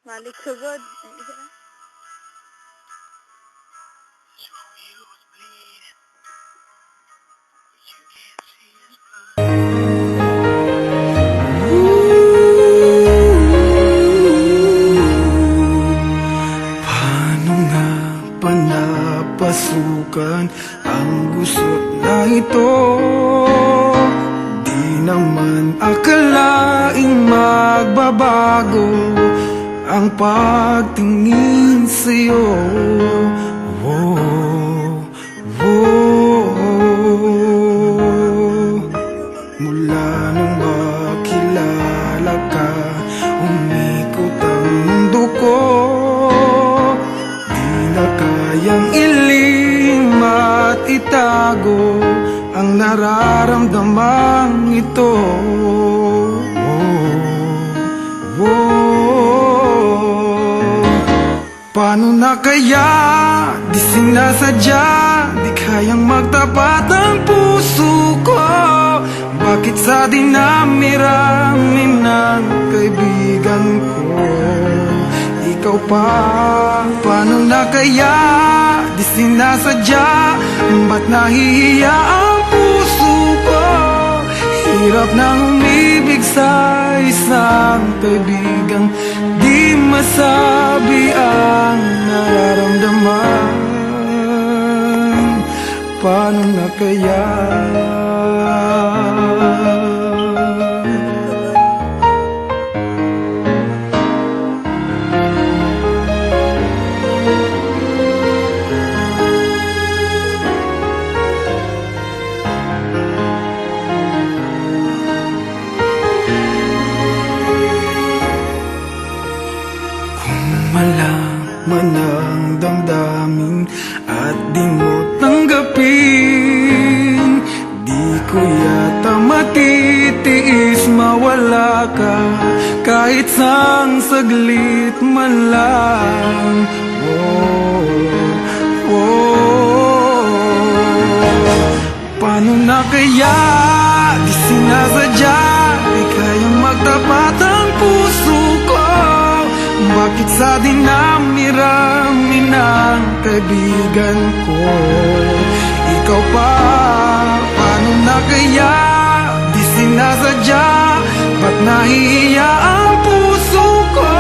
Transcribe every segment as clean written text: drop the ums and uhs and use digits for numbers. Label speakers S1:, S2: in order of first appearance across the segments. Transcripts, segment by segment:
S1: Balik sugod.
S2: Paano nga ba napasukan ang gusot na ito? Di naman akalaing magbabago ang pagtingin sa'yo. Whoa, whoa. Mula nung makilala ka, umikot ang mundo ko. Di na kayang ilim at itago ang nararamdamang ito. Whoa. Paano na kaya? Di sinasadya, di kayang magtapat ang puso ko. Bakit sa dinami-rami ng kaibigan ko ikaw pa? Paano na kaya? Di sinasadya, ba't nahihiya ang puso ko? Hirap nang umibig sa isang kaibigang di masabi ang nararamdaman. Paano na kaya? Malaman ang damdamin at di mo tanggapin, di ko yata matitiis mawala ka kahit sang saglit man lang. Oh, oh. Paano na kaya? Di sinasadya, di kayang magtapat ang puso ko. Bakit sa dinami-rami ng kaibigan ko ikaw pa? Paano na kaya? Di sinasadya, ba't nahihiya ang puso ko?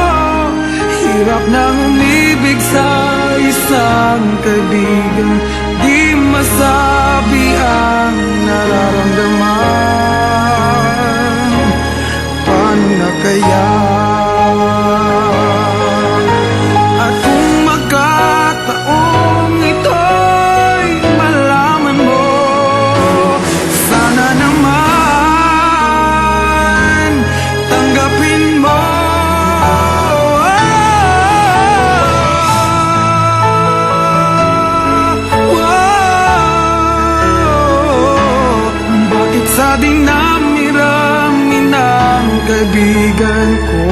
S2: Hirap nang umibig sa isang kaibigan di masabi ang nararamdaman. Paano na kaya? At kung magkataong ito'y malaman mo, sana naman tanggapin mo. Bakit sa dinami-rami ng kaibigan ko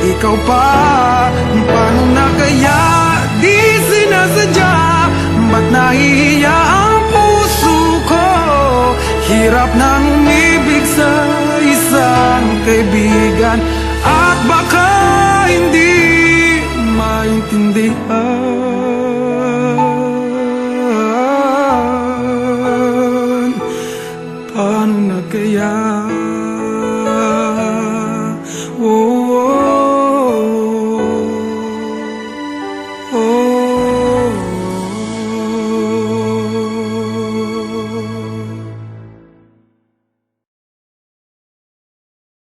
S2: ikaw pa? Paano na kaya? Di sinasadya, ba't nahihiya ang puso ko? Hirap nang umibig sa isang kaibigan at baka hindi maintindihan. Paano na kaya?